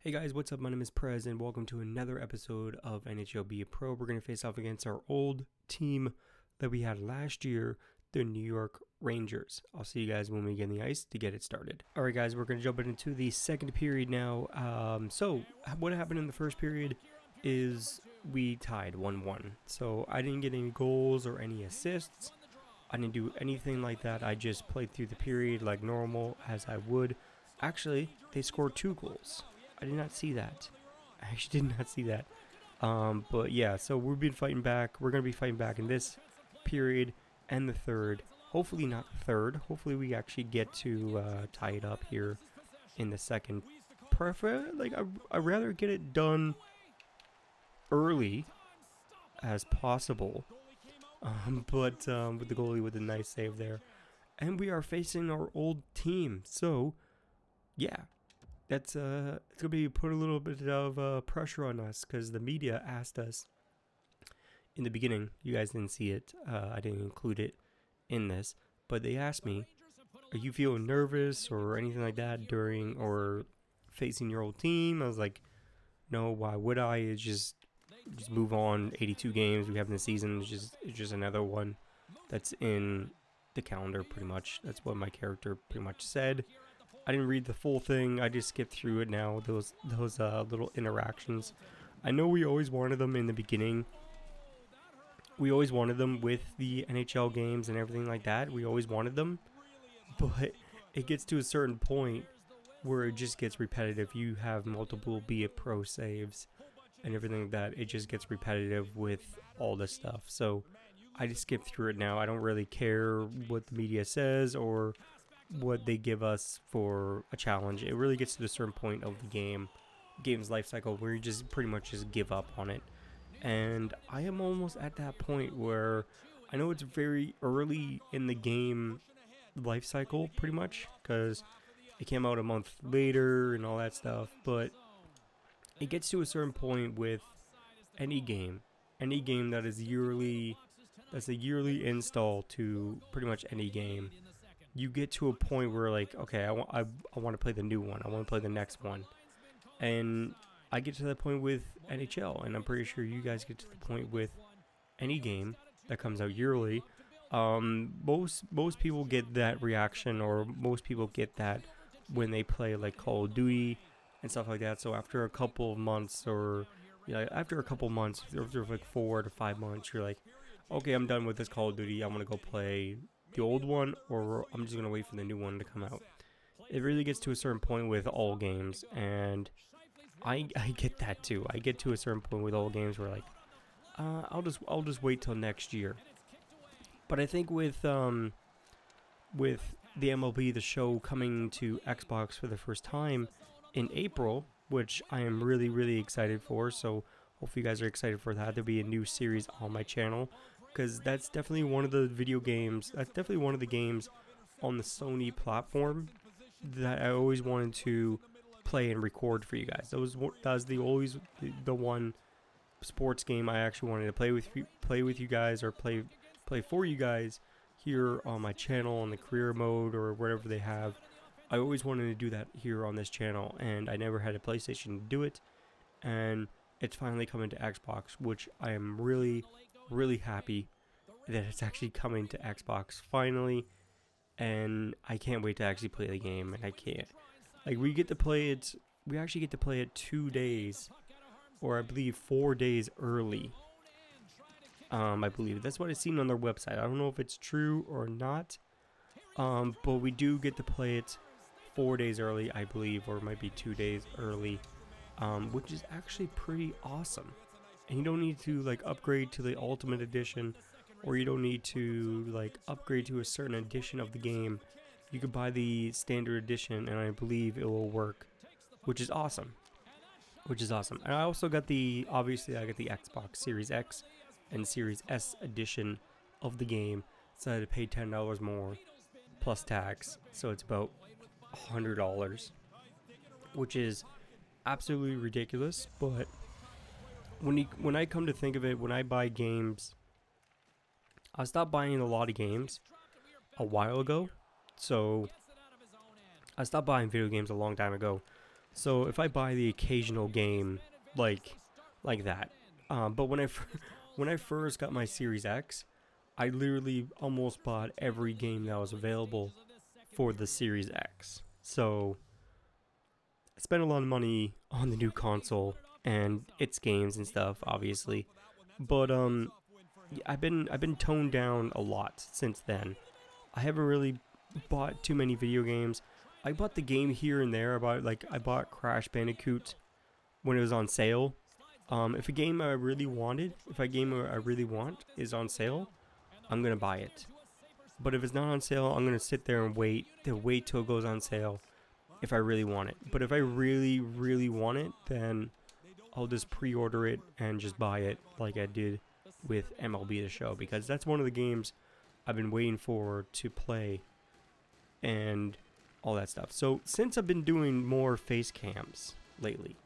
Hey guys, what's up? My name is Prez and welcome to another episode of NHL Be a Pro. We're going to face off against our old team that we had last year, the New York Rangers. I'll see you guys when we get in the ice to get it started. All right guys, we're going to jump into the second period now. So what happened in the first period is we tied 1-1. So I didn't get any goals or any assists. I didn't do anything like that. I just played through the period like normal as I would. Actually, they scored 2 goals. I did not see that. I actually did not see that. But yeah, so we've been fighting back. We're going to be fighting back in this period and the third. Hopefully not the third. Hopefully we actually get to tie it up here in the second. I'd rather get it done early as possible. But with the goalie with a nice save there. And we are facing our old team. So, yeah. That's it's gonna be put a little bit of pressure on us because the media asked us in the beginning. You guys didn't see it. I didn't include it in this, but they asked me, "Are you feeling nervous or anything like that during or facing your old team?" I was like, "No, why would I? It's just move on. 82 games we have in the season. It's just another one that's in the calendar. Pretty much. That's what my character pretty much said." I didn't read the full thing. I just skipped through it now. Those little interactions. I know we always wanted them in the beginning. We always wanted them with the NHL games and everything like that. We always wanted them. But it gets to a certain point where it just gets repetitive. You have multiple Be a Pro saves and everything like that. It just gets repetitive with all this stuff. So I just skip through it now. I don't really care what the media says or what they give us for a challenge. It really gets to a certain point of the game's life cycle where you just pretty much just give up on it. And I am almost at that point where I know it's very early in the game life cycle pretty much because it came out a month later and all that stuff, but it gets to a certain point with any game that is that's a yearly install to pretty much any game. You get to a point where like, okay, I want to play the new one. I want to play the next one. And I get to that point with NHL, and I'm pretty sure you guys get to the point with any game that comes out yearly. Most people get that reaction, or most people get that when they play like Call of Duty and stuff like that. So after a couple of months, or after like 4 to 5 months, you're like, okay, I'm done with this Call of Duty. I want to go play the old one, or I'm just going to wait for the new one to come out. It really gets to a certain point with all games, and I get that too. I get to a certain point with all games where like, I'll just wait till next year. But I think with the MLB The Show coming to Xbox for the first time in April, which I am really, really excited for, so hopefully you guys are excited for that. There'll be a new series on my channel, because that's definitely one of the video games. That's definitely one of the games on the Sony platform that I always wanted to play and record for you guys. That was the one sports game I actually wanted to play with you guys, or play for you guys here on my channel on the career mode or whatever they have. I always wanted to do that here on this channel, and I never had a PlayStation to do it. And it's finally coming to Xbox, which I am really, really happy that it's actually coming to Xbox finally, and I can't wait to actually play the game. And I can't, like, we actually get to play it 2 days, or I believe 4 days early. I believe that's what I've seen on their website. I don't know if it's true or not, but we do get to play it 4 days early, I believe, or it might be 2 days early, which is actually pretty awesome. And you don't need to like upgrade to the Ultimate Edition, or you don't need to like upgrade to a certain edition of the game. You could buy the standard edition, and I believe it will work, which is awesome. And I also got I got the Xbox Series X and Series S edition of the game, so I had to pay $10 more plus tax, so it's about $100, which is absolutely ridiculous. But when I come to think of it, when I buy games, I stopped buying a lot of games a while ago. So I stopped buying video games a long time ago. So if I buy the occasional game like that, but when when I first got my Series X, I literally almost bought every game that was available for the Series X. So I spent a lot of money on the new console and its games and stuff, obviously. But I've been toned down a lot since then. I haven't really bought too many video games. I bought the game here and there. I bought Crash Bandicoot when it was on sale. If a game I really wanted, if a game I really want is on sale, I'm gonna buy it. But if it's not on sale, I'm gonna sit there and wait till it goes on sale if I really want it. But if I really, really want it, then I'll just pre-order it and just buy it like I did with MLB The Show, because that's one of the games I've been waiting for to play and all that stuff. So since I've been doing more face cams lately,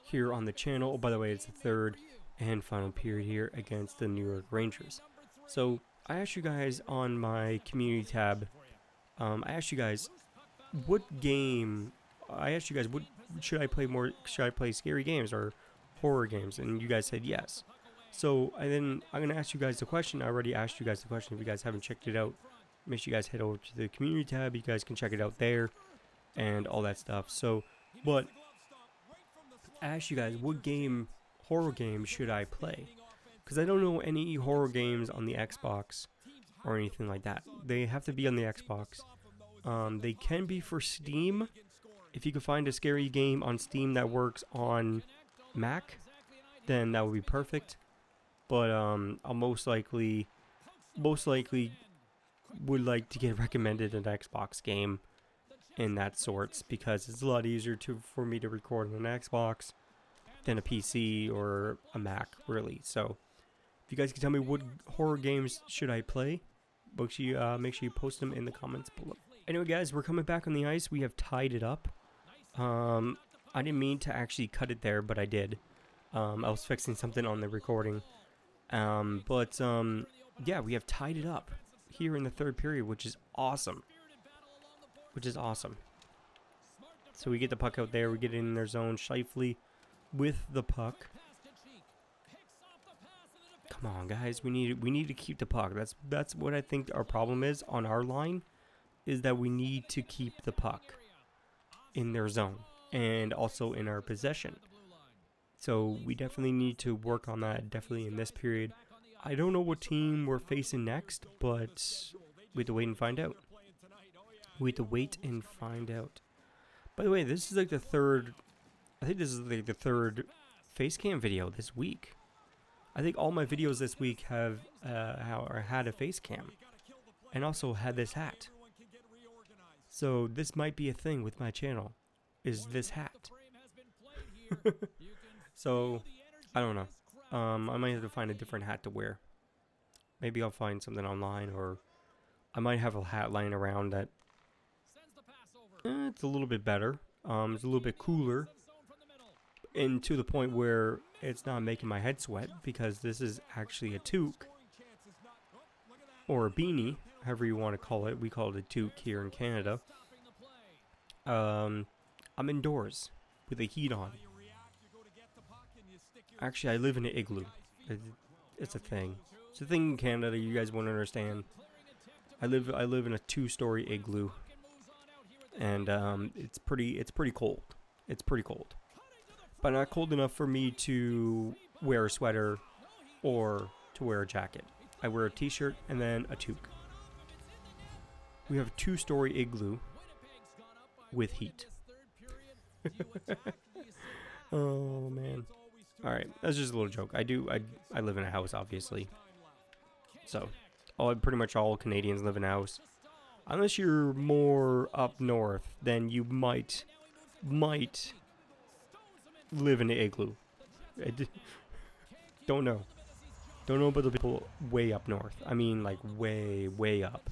here on the channel, oh, by the way, it's the third and final period here against the New York Rangers. So I asked you guys on my community tab, I asked you guys what should I play more? Should I play scary games or horror games? And you guys said yes. So I'm gonna ask you guys the question. I already asked you guys the question. If you guys haven't checked it out, make sure you guys head over to the community tab. You guys can check it out there and all that stuff. So, but I asked you guys what horror game should I play? Because I don't know any horror games on the Xbox or anything like that. They have to be on the Xbox. They can be for Steam. If you can find a scary game on Steam that works on Mac, then that would be perfect. But I'll most likely would like to get recommended an Xbox game in that sorts, because it's a lot easier for me to record on an Xbox than a PC or a Mac, really. So if you guys can tell me what horror games should I play, make sure you post them in the comments below. Anyway, guys, we're coming back on the ice. We have tied it up. I didn't mean to actually cut it there, but I did. I was fixing something on the recording. Yeah, we have tied it up here in the third period, which is awesome. So we get the puck out there. We get in their zone. Shifley with the puck. Come on, guys. We need to keep the puck. That's what I think our problem is on our line, is that we need to keep the puck in their zone and also in our possession. So we definitely need to work on that, definitely in this period. I don't know what team we're facing next, but we have to wait and find out. By the way, this is like the third, I think this is like the third face cam video this week. I think all my videos this week have had a face cam and also had this hat. So this might be a thing with my channel, is this hat. So I don't know. I might have to find a different hat to wear. Maybe I'll find something online, or I might have a hat lying around that it's a little bit better. It's a little bit cooler, and to the point where it's not making my head sweat, because this is actually a toque or a beanie, however you want to call it. We call it a toque here in Canada. I'm indoors with the heat on. Actually, I live in an igloo. It's a thing. It's a thing in Canada. You guys won't understand. I live in a 2-story igloo, and it's pretty cold. It's pretty cold, but not cold enough for me to wear a sweater or to wear a jacket. I wear a t-shirt and then a toque. We have a 2-story igloo with heat. Oh man. Alright, that's just a little joke. I live in a house, obviously. So, pretty much all Canadians live in a house. Unless you're more up north, then you might live in an igloo. Don't know. Don't know about the people way up north. I mean, like, way up.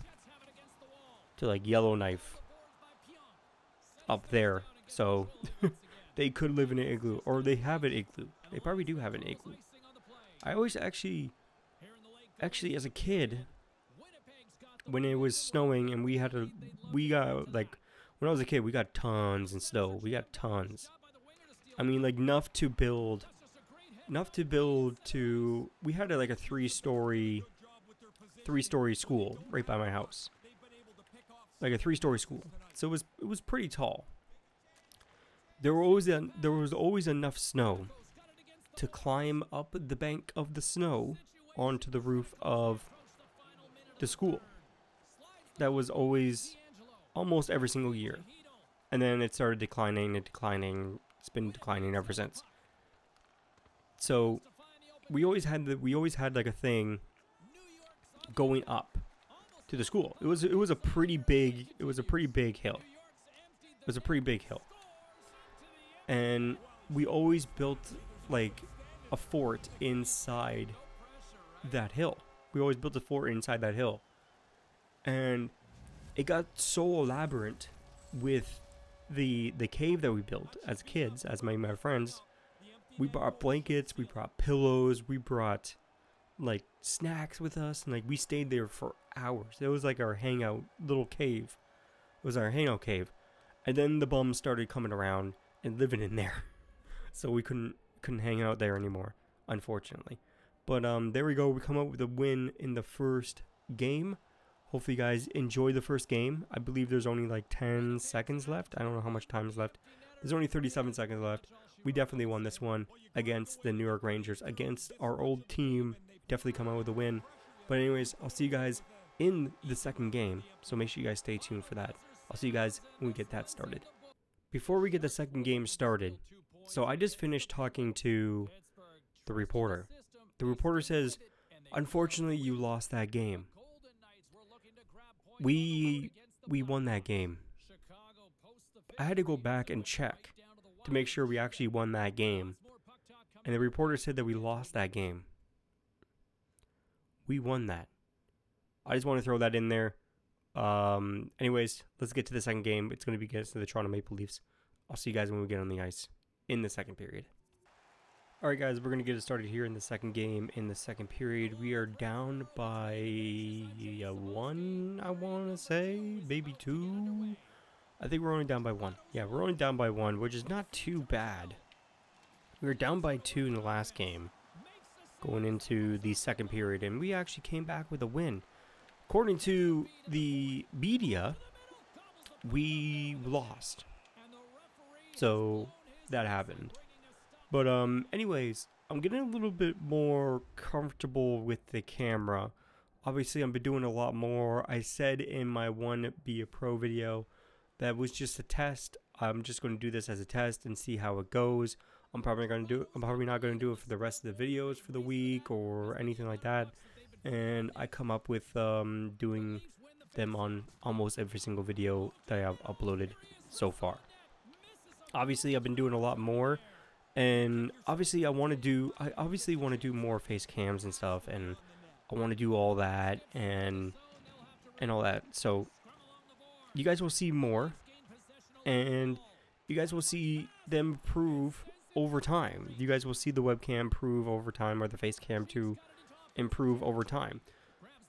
To, like, Yellowknife. Up there. So, they could live in an igloo. Or they have an igloo. They probably do have an igloo. I always actually as a kid, when it was snowing and we when I was a kid, we got tons of snow. We got tons. I mean, like enough to build to. We had like a three-story school right by my house, like a three-story school. So it was pretty tall. There was always enough snow to climb up the bank of the snow onto the roof of the school. That was always almost every single year. And then it started declining and declining. It's been declining ever since. So we always had like a thing going up to the school. It was a pretty big hill. It was a pretty big hill. And we always built like a fort inside that hill. We always built a fort inside that hill. And it got so elaborate with the cave that we built as kids, as my friends. We brought blankets, we brought pillows, we brought like snacks with us, and like we stayed there for hours. It was like our hangout little cave. It was our hangout cave. And then the bums started coming around and living in there. So we couldn't hang out there anymore, unfortunately. But there we go. We come up with a win in the first game. Hopefully you guys enjoy the first game. I believe there's only like 10 seconds left. I don't know how much time is left. There's only 37 seconds left. We definitely won this one against the New York Rangers, against our old team. Definitely come out with a win. But anyways, I'll see you guys in the second game. So make sure you guys stay tuned for that. I'll see you guys when we get that started. Before we get the second game started, so I just finished talking to the reporter. The reporter says, unfortunately, you lost that game. We won that game. I had to go back and check to make sure we actually won that game. And the reporter said that we lost that game. We won that. I just want to throw that in there. Anyways, let's get to the second game. It's going to be against the Toronto Maple Leafs. I'll see you guys when we get on the ice in the second period. Alright guys, we're going to get it started here in the second game. In the second period, we are down by 1, I want to say. Maybe 2. I think we're only down by 1. Yeah, we're only down by 1, which is not too bad. We were down by 2 in the last game, going into the second period, and we actually came back with a win. According to the media, we lost. So, that happened. But anyways, I'm getting a little bit more comfortable with the camera. Obviously, I've been doing a lot more. I said in my Be a Pro video that was just a test. I'm just going to do this as a test and see how it goes. I'm probably not going to do it for the rest of the videos for the week or anything like that. And I come up with doing them on almost every single video that I've uploaded so far. Obviously, I've been doing a lot more. And obviously I want to do more face cams and stuff, and I want to do all that and all that. So you guys will see more, and you guys will see them improve over time. You guys will see the webcam improve over time, or the face cam to improve over time.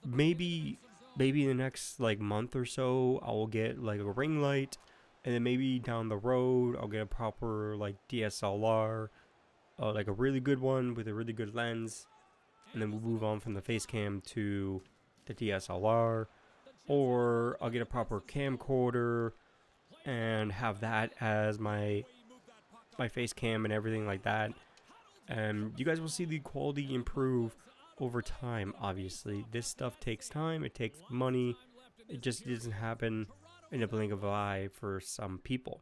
Maybe in the next like month or so, I will get like a ring light. And then maybe down the road, I'll get a proper like DSLR, like a really good one with a really good lens. And then we'll move on from the face cam to the DSLR. Or I'll get a proper camcorder and have that as my face cam and everything like that. And you guys will see the quality improve over time, obviously. This stuff takes time, it takes money. It just doesn't happen in a blink of an eye for some people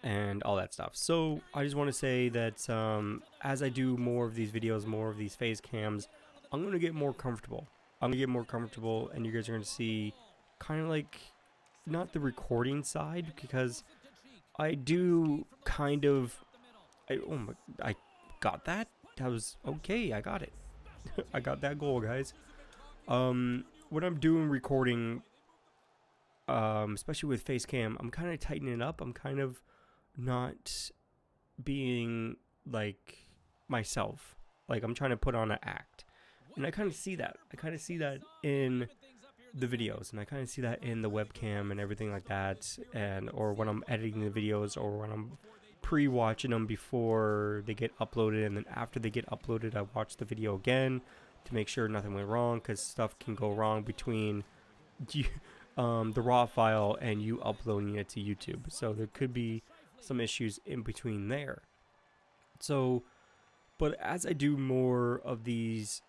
and all that stuff. So I just want to say that as I do more of these videos, more of these face cams, I'm going to get more comfortable. And you guys are going to see kind of like, not the recording side, because I do kind of, I got that. That was okay. I got it. I got that goal, guys. When I'm doing recording, especially with face cam, I'm kind of tightening it up. I'm kind of not being like myself. Like I'm trying to put on an act. And I kind of see that. I kind of see that in the videos, and I kind of see that in the webcam and everything like that, and or when I'm editing the videos, or when I'm pre-watching them before they get uploaded, and then after they get uploaded I watch the video again to make sure nothing went wrong, because stuff can go wrong between you, the raw file and you uploading it to YouTube, so there could be some issues in between there. So, but as I do more of these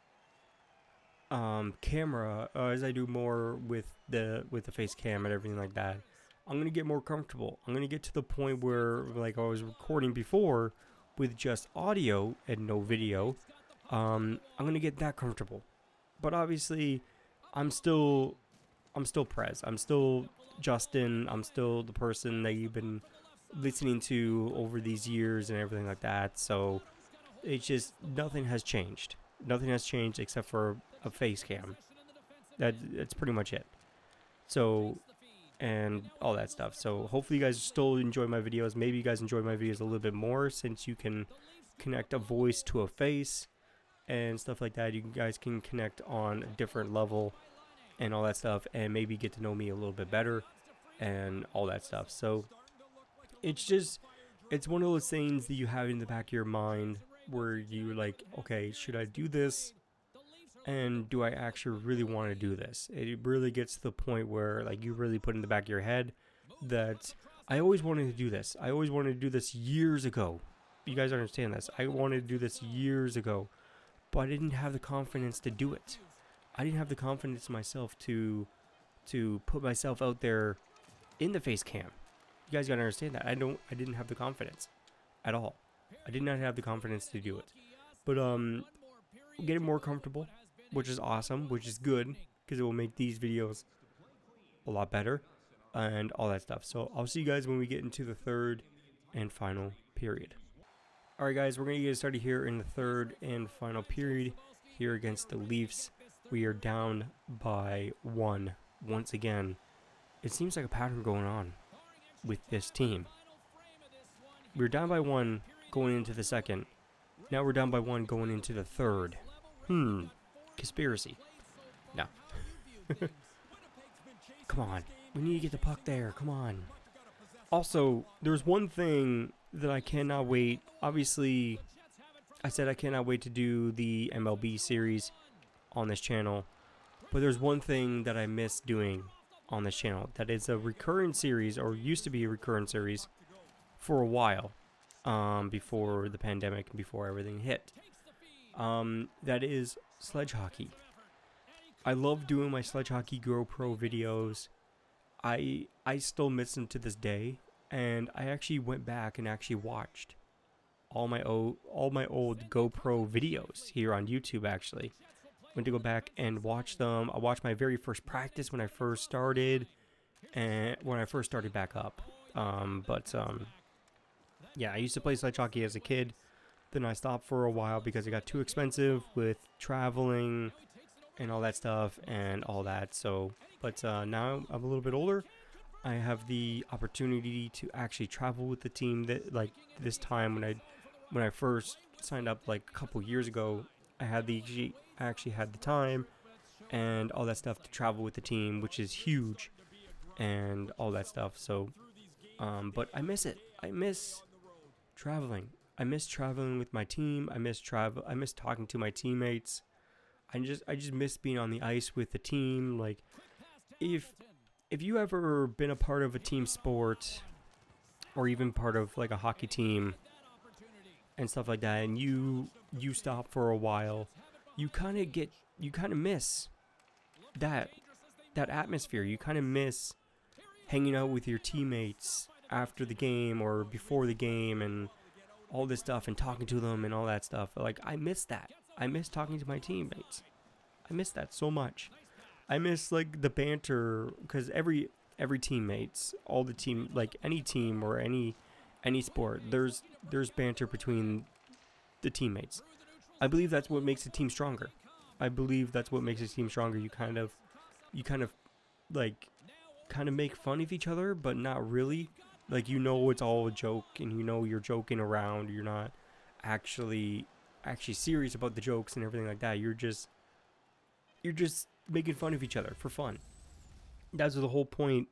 camera, as I do more with the face cam and everything like that, I'm gonna get more comfortable. I'm gonna get to the point where, like I was recording before with just audio and no video, I'm gonna get that comfortable. But obviously I'm still Prez. I'm still Justin. I'm still the person that you've been listening to over these years and everything like that. So it's just, nothing has changed. Nothing has changed except for a face cam. That's pretty much it. So, and all that stuff. So hopefully you guys still enjoy my videos. Maybe you guys enjoy my videos a little bit more, since you can connect a voice to a face and stuff like that. You guys can connect on a different level and all that stuff, and maybe get to know me a little bit better and all that stuff. So it's just, it's one of those things that you have in the back of your mind where you like, okay, should I do this? And do I actually really want to do this? It really gets to the point where, like, you really put in the back of your head that I always wanted to do this. I always wanted to do this years ago. You guys understand this. I wanted to do this years ago, but I didn't have the confidence to do it. I didn't have the confidence myself to put myself out there in the face cam. You guys gotta understand that. I didn't have the confidence at all. I did not have the confidence to do it. But getting more comfortable, which is awesome, which is good, because it will make these videos a lot better and all that stuff. So I'll see you guys when we get into the third and final period. Alright guys, we're going to get started here in the third and final period here against the Leafs. We are down by 1 once again. It seems like a pattern going on with this team. We were down by 1 going into the second. Now we're down by 1 going into the third. Conspiracy. No. Come on. We need to get the puck there. Come on. Also, there's one thing that I cannot wait. Obviously, I said I cannot wait to do the MLB series on this channel. But there's one thing that I miss doing on this channel. That is a recurrent series, or used to be a recurrent series, for a while. Before the pandemic, before everything hit. That is sledge hockey. I love doing my sledge hockey GoPro videos. I still miss them to this day, and I actually went back and actually watched all my old GoPro videos here on YouTube. Actually, went to go back and watch them. I watched my very first practice when I first started, and when I first started back up. Yeah, I used to play sledge hockey as a kid. Then I stopped for a while because it got too expensive with traveling and all that stuff and all that. So, but now I'm a little bit older. I have the opportunity to actually travel with the team. That, like, this time when I first signed up, like a couple years ago, I actually had the time and all that stuff to travel with the team, which is huge, and all that stuff. So, but I miss it. I miss traveling. I miss traveling with my team. I miss talking to my teammates. I just miss being on the ice with the team. Like, if you ever been a part of a team sport, or even part of like a hockey team and stuff like that, and you stop for a while, you kind of miss that atmosphere. You kind of miss hanging out with your teammates after the game or before the game and all this stuff, and talking to them and all that stuff. Like, I miss that. I miss talking to my teammates. I miss that so much. I miss, like, the banter, because every teammates, all the team, like any team or any sport, there's banter between the teammates. I believe that's what makes a team stronger. You kind of make fun of each other, but not really. Like, it's all a joke, and you're joking around. You're not actually serious about the jokes and everything like that. You're just making fun of each other for fun. That's the whole point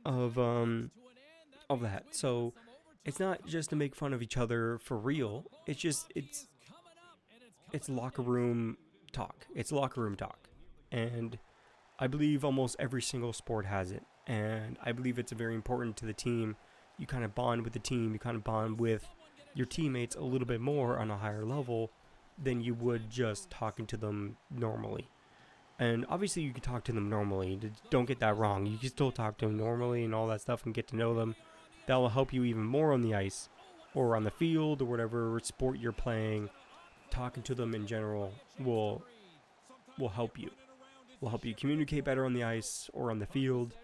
of that. So it's not just to make fun of each other for real. It's locker room talk. It's locker room talk. And I believe almost every single sport has it. And I believe it's very important to the team. You kind of bond with the team. You kind of bond with your teammates a little bit more on a higher level than you would just talking to them normally. And obviously you can talk to them normally. Don't get that wrong. You can still talk to them normally and all that stuff and get to know them. That will help you even more on the ice or on the field or whatever sport you're playing. Talking to them in general will help you. Will help you communicate better on the ice or on the field.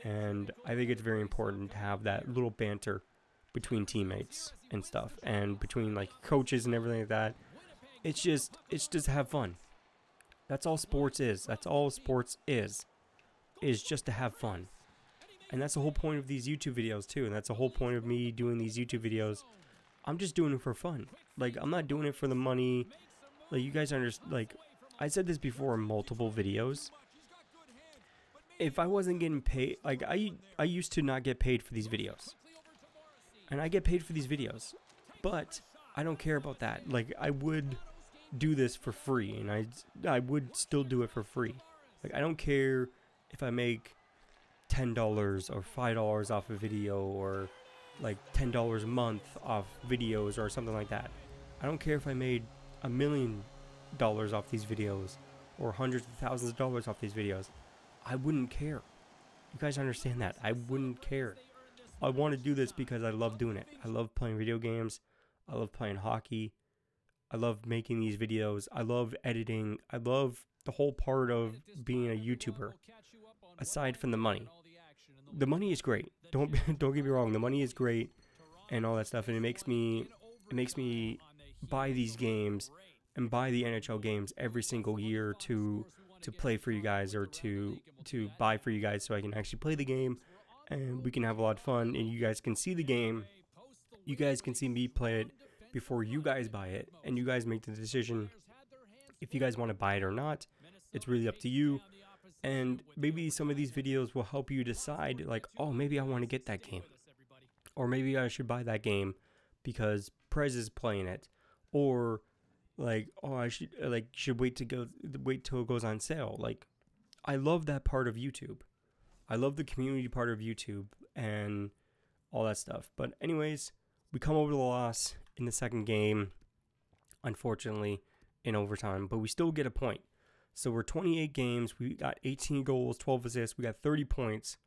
And I think it's very important to have that little banter between teammates and stuff, and between like coaches and everything like that. It's just have fun. That's all sports is. That's all sports is just to have fun. And that's the whole point of these YouTube videos too. And that's the whole point of me doing these YouTube videos. I'm just doing it for fun. Like, I'm not doing it for the money. Like, you guys understand. Like, I said this before in multiple videos. If I wasn't getting paid, like, I used to not get paid for these videos. And I get paid for these videos. But I don't care about that. Like, I would do this for free. And I would still do it for free. Like, I don't care if I make $10 or $5 off a video, or like $10 a month off videos or something like that. I don't care if I made $1 million off these videos or hundreds of thousands of dollars off these videos. I wouldn't care. You guys understand that? I wouldn't care. I want to do this because I love doing it. I love playing video games. I love playing hockey. I love making these videos. I love editing. I love the whole part of being a YouTuber. Aside from the money. The money is great. Don't get me wrong. The money is great and all that stuff, and it makes me buy these games and buy the NHL games every single year to play for you guys, or to buy for you guys, so I can actually play the game and we can have a lot of fun, and you guys can see the game. You guys can see me play it before you guys buy it, and you guys make the decision if you guys want to buy it or not. It's really up to you. And maybe some of these videos will help you decide, like, oh, maybe I want to get that game, or maybe I should buy that game because Prez is playing it, or like, oh, I should wait till it goes on sale. Like, I love that part of YouTube. I love the community part of YouTube and all that stuff. But anyways, we come over the loss in the second game, unfortunately, in overtime, but we still get a point. So we're 28 games. We got 18 goals, 12 assists. We got 30 points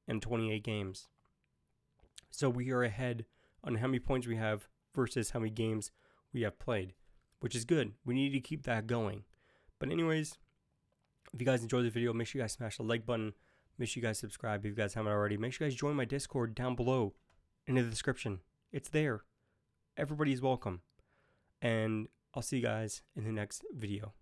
in 28 games. So we are ahead on how many points we have versus how many games we have played, which is good. We need to keep that going. But anyways, if you guys enjoyed the video, make sure you guys smash the like button. Make sure you guys subscribe if you guys haven't already. Make sure you guys join my Discord down below in the description. It's there. Everybody's welcome. And I'll see you guys in the next video.